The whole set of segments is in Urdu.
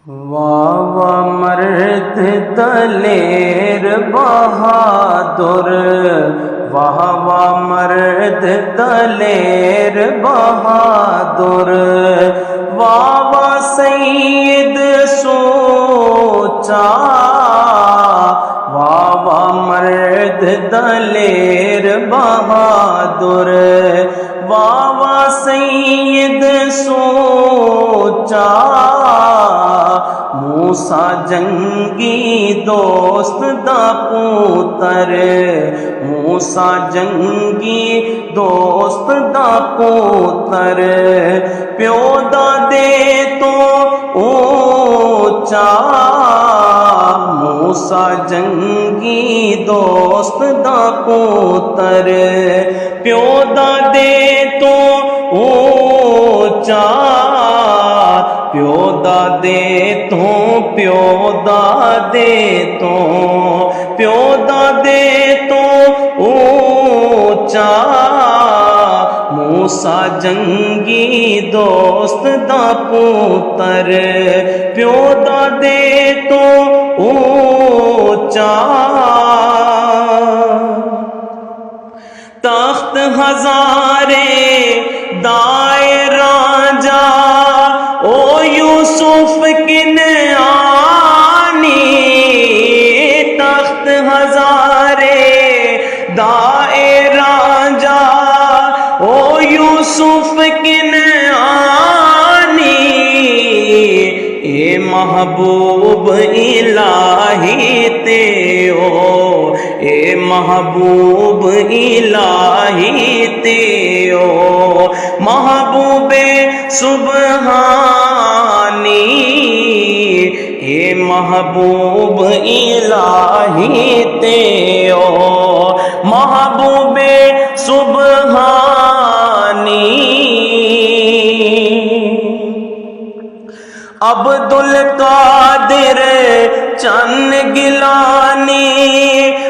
واہ واہ مرد دلیر بہادر، واہ واہ مرد دلیر بہادر، واہ واہ سید سوچا، واہ واہ مرد دلیر بہادر، واہ واہ سید سوچا، موسیٰ جنگی دوست دا پوتر، موسیٰ جنگی دوست دا پوتر، پیو دا دے تو اونچا، موسیٰ جنگی دوست دا پوتر، پیو دا دے تو اونچا، پیو دا دے تو، پیو دا دے تو، پیو دا دے تو اونچا، موسیٰ جنگی دوست دا پوتر، پیو دا دے تو اونچا، تخت ہزارے دائے راجا او یوسف کنعانی، تخت ہزارے دائے راجا او یوسف کنعانی، اے محبوب الہی تیو، اے محبوب الہی تیو، محبوب سبحانی، اے محبوب الہی تیو، محبوب سبحانی، عبد القادر چن گیلانی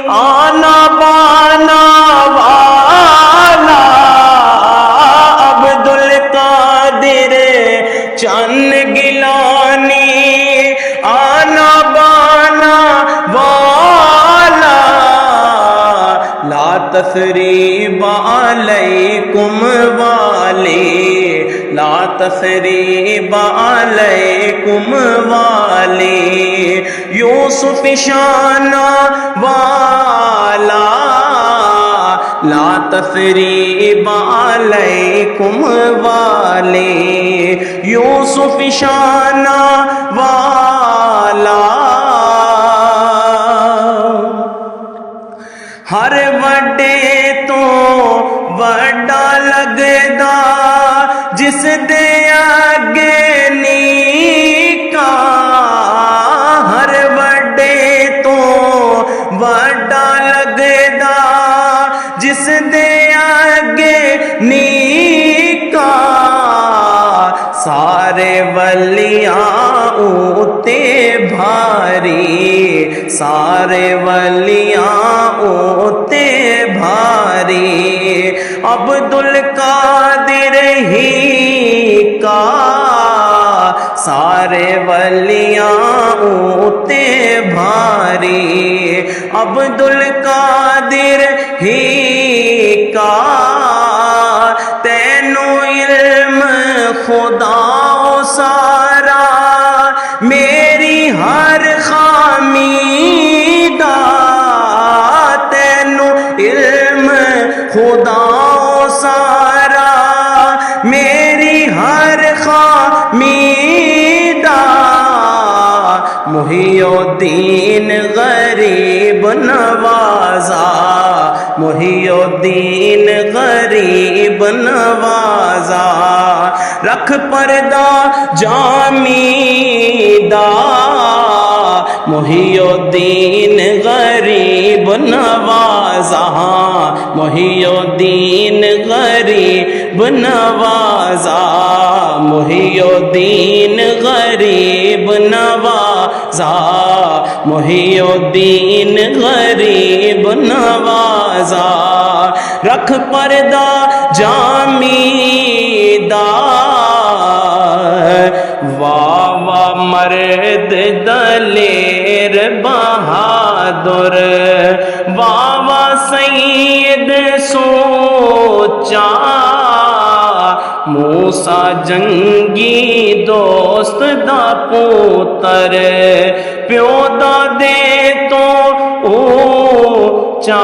آنا بانا والا، عبد القادر چن گیلانی آنا بانا والا، لا تثریب علیکم والی، لا تثریب علیکم والی، یوسف شانہ والا، لا تثریب علیکم والی، یوسف شانہ والا، ہر وڈے تو وڈا لگدا جس دے آگے نیکا، ہر وڈے تو وڈا لگدا جس دے آگے نیکا، سارے ولیاں اوتے بھاری، سارے ولیاں اوتے بھاری، عبد القادر ہی کا، سارے ولیاں اوتے بھاری، عبد القادر ہی کا، تینوں علم خدا سارا، میری ہر خامی دا، تینوں علم خدا سارا، میری ہر خامی دا، محی الدین غریب نوازا، محی الدین غریب نوازا، رکھ پردہ جامی دا، محی الدین غریب نوازا، محی الدین غریب نوازا، محی الدین غریب نوازا، محی الدین غریب نوازا، رکھ پردہ جامی دا، واہ واہ مرد مرد دلیر بہادر واوا سید سوچا موسیٰ جنگی دوست دا پوتر پیو دا دے تو اونچا